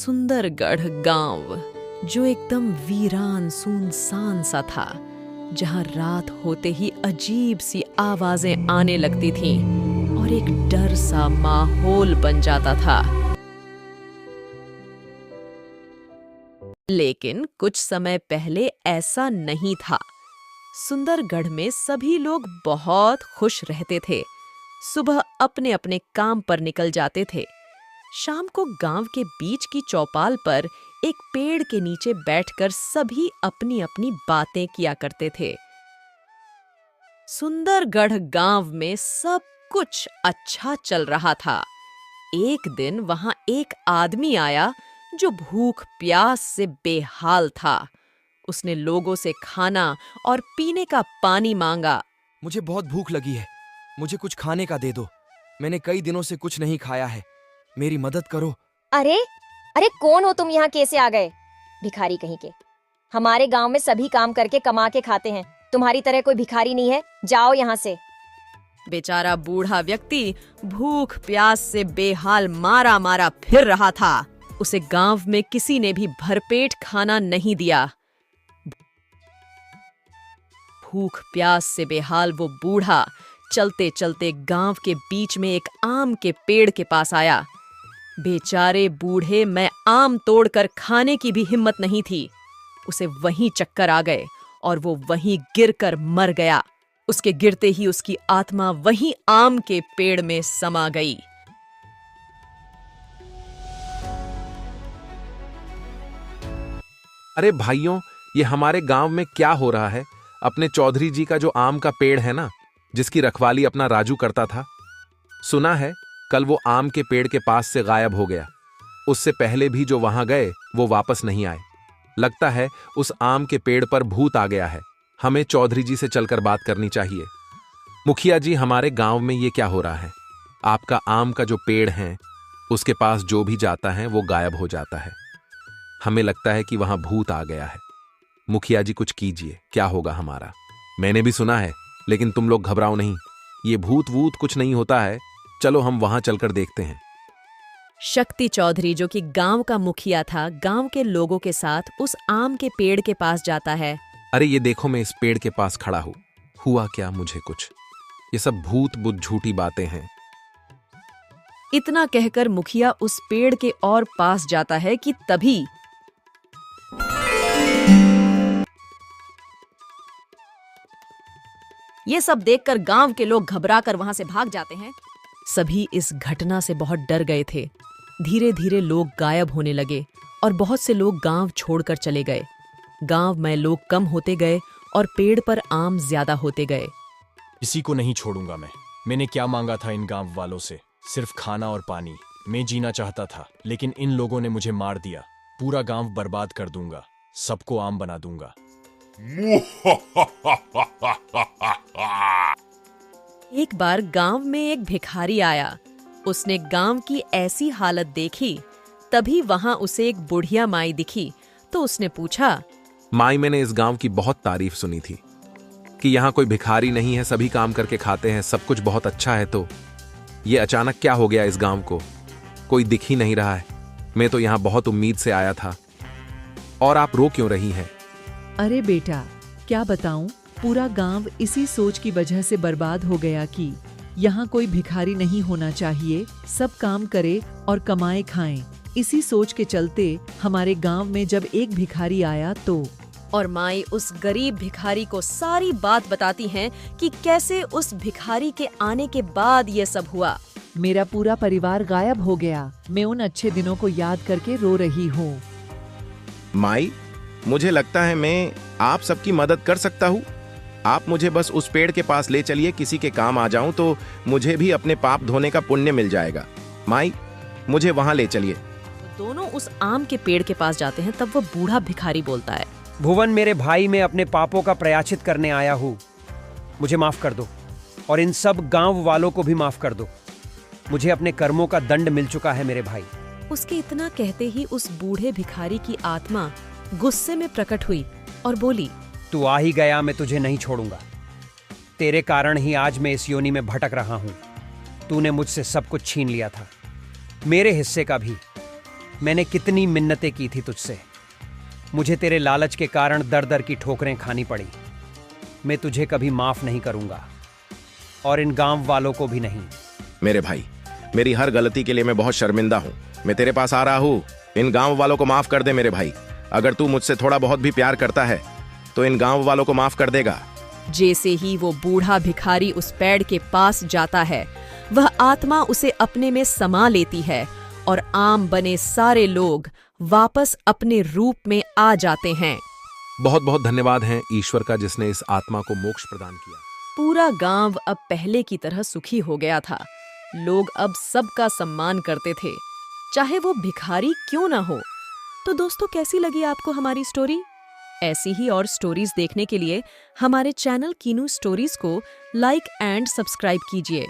सुंदरगढ़ गांव, जो एकदम वीरान सुनसान सा था, जहां रात होते ही अजीब सी आवाजें आने लगती थीं और एक डर सा माहौल बन जाता था। लेकिन कुछ समय पहले ऐसा नहीं था। सुंदरगढ़ में सभी लोग बहुत खुश रहते थे। सुबह अपने अपने काम पर निकल जाते थे। शाम को गांव के बीच की चौपाल पर एक पेड़ के नीचे बैठकर सभी अपनी अपनी बातें किया करते थे। सुंदरगढ़ गांव में सब कुछ अच्छा चल रहा था। एक दिन वहां एक आदमी आया जो भूख प्यास से बेहाल था। उसने लोगों से खाना और पीने का पानी मांगा। मुझे बहुत भूख लगी है, मुझे कुछ खाने का दे दो। मैंने कई दिनों से कुछ नहीं खाया है, मेरी मदद करो। अरे अरे कौन हो तुम? यहाँ कैसे आ गए? भिखारी कहीं के। हमारे गांव में सभी काम करके कमा के खाते हैं, तुम्हारी तरह कोई भिखारी नहीं है। जाओ यहाँ से। बेचारा बूढ़ा व्यक्ति भूख प्यास से बेहाल मारा मारा फिर रहा था। उसे गांव में किसी ने भी भरपेट खाना नहीं दिया। भूख प्यास से बेहाल वो बूढ़ा चलते चलते गांव के बीच में एक आम के पेड़ के पास आया। बेचारे बूढ़े में आम तोड़कर खाने की भी हिम्मत नहीं थी। उसे वहीं चक्कर आ गए और वो वहीं गिरकर मर गया। उसके गिरते ही उसकी आत्मा वहीं आम के पेड़ में समा गई। अरे भाइयों, ये हमारे गांव में क्या हो रहा है? अपने चौधरी जी का जो आम का पेड़ है ना, जिसकी रखवाली अपना राजू करता था, सुना है कल वो आम के पेड़ के पास से गायब हो गया। उससे पहले भी जो वहां गए वो वापस नहीं आए। लगता है उस आम के पेड़ पर भूत आ गया है। हमें चौधरी जी से चलकर बात करनी चाहिए। मुखिया जी, हमारे गांव में ये क्या हो रहा है? आपका आम का जो पेड़ है, उसके पास जो भी जाता है वो गायब हो जाता है। हमें लगता है कि वहां भूत आ गया है। मुखिया जी कुछ कीजिए, क्या होगा हमारा? मैंने भी सुना है, लेकिन तुम लोग घबराओ नहीं, ये भूत वूत कुछ नहीं होता है। चलो हम वहां चलकर देखते हैं। शक्ति चौधरी, जो कि गांव का मुखिया था, गांव के लोगों के साथ उस आम के पेड़ के पास जाता है। अरे ये देखो, मैं इस पेड़ के पास खड़ा हूं। हुआ क्या मुझे कुछ? ये सब भूत बुत झूठी बातें हैं। इतना कहकर मुखिया उस पेड़ के और पास जाता है कि तभी ये सब देखकर गांव के लोग घबराकर वहां से भाग जाते हैं। सभी इस घटना से बहुत डर गए थे। धीरे धीरे लोग गायब होने लगे और बहुत से लोग गांव छोड़कर चले गए। गांव में लोग कम होते गए और पेड़ पर आम ज्यादा होते गए। किसी को नहीं छोड़ूंगा मैं। मैंने क्या मांगा था इन गांव वालों से? सिर्फ खाना और पानी। मैं जीना चाहता था, लेकिन इन लोगों ने मुझे मार दिया। पूरा गांव बर्बाद कर दूंगा, सबको आम बना दूंगा। एक बार गांव में एक भिखारी आया। उसने गांव की ऐसी हालत देखी। तभी वहां उसे एक बुढ़िया माई दिखी तो उसने पूछा, माई, मैंने इस गांव की बहुत तारीफ सुनी थी कि यहाँ कोई भिखारी नहीं है, सभी काम करके खाते हैं, सब कुछ बहुत अच्छा है। तो ये अचानक क्या हो गया इस गांव को? कोई दिख ही नहीं रहा है। मैं तो यहाँ बहुत उम्मीद से आया था। और आप रो क्यों रही हैं? अरे बेटा, क्या बताऊं, पूरा गांव इसी सोच की वजह से बर्बाद हो गया कि यहाँ कोई भिखारी नहीं होना चाहिए, सब काम करे और कमाए खाएं। इसी सोच के चलते हमारे गांव में जब एक भिखारी आया तो और माई उस गरीब भिखारी को सारी बात बताती हैं कि कैसे उस भिखारी के आने के बाद ये सब हुआ। मेरा पूरा परिवार गायब हो गया। मैं उन अच्छे दिनों को याद करके रो रही हूँ। माई, मुझे लगता है मैं आप सबकी मदद कर सकता हूँ। आप मुझे बस उस पेड़ के पास ले चलिए, किसी के काम आ जाऊं तो मुझे भी अपने पाप धोने का पुण्य मिल जाएगा। माई, मुझे वहां ले चलिए। तो दोनों उस आम के पेड़ के पास जाते हैं। तब वो बूढ़ा भिखारी बोलता है, भुवन मेरे भाई, मैं अपने पापों का प्रायश्चित करने आया हूँ। मुझे माफ कर दो और इन सब गांव वालों को भी माफ कर दो। मुझे अपने कर्मों का दंड मिल चुका है मेरे भाई। उसके इतना कहते ही उस बूढ़े भिखारी की आत्मा गुस्से में प्रकट हुई और बोली, तू आ ही गया, मैं तुझे नहीं छोड़ूंगा। तेरे कारण ही आज मैं इस योनि में भटक रहा हूँ। तूने मुझसे सब कुछ छीन लिया था, मेरे हिस्से का भी। मैंने कितनी मिन्नतें की थी तुझसे। मुझे तेरे लालच के कारण दर दर की ठोकरें खानी पड़ी। मैं तुझे कभी माफ नहीं करूंगा, और इन गांव वालों को भी नहीं। मेरे भाई, मेरी हर गलती के लिए मैं बहुत शर्मिंदा हूँ। मैं तेरे पास आ रहा हूँ। इन गांव वालों को माफ कर दे मेरे भाई। अगर तू मुझसे थोड़ा बहुत भी प्यार करता है तो इन गांव वालों को माफ कर देगा। जैसे ही वो बूढ़ा भिखारी उस पेड़ के पास जाता है, वह आत्मा उसे अपने में समा लेती है और आम बने सारे लोग वापस अपने रूप में आ जाते हैं। बहुत बहुत धन्यवाद है ईश्वर का, जिसने इस आत्मा को मोक्ष प्रदान किया। पूरा गांव अब पहले की तरह सुखी हो गया था। लोग अब सबका सम्मान करते थे, चाहे वो भिखारी क्यों ना हो। तो दोस्तों, कैसी लगी आपको हमारी स्टोरी? ऐसी ही और स्टोरीज देखने के लिए हमारे चैनल कीनू स्टोरीज को लाइक एंड सब्सक्राइब कीजिए।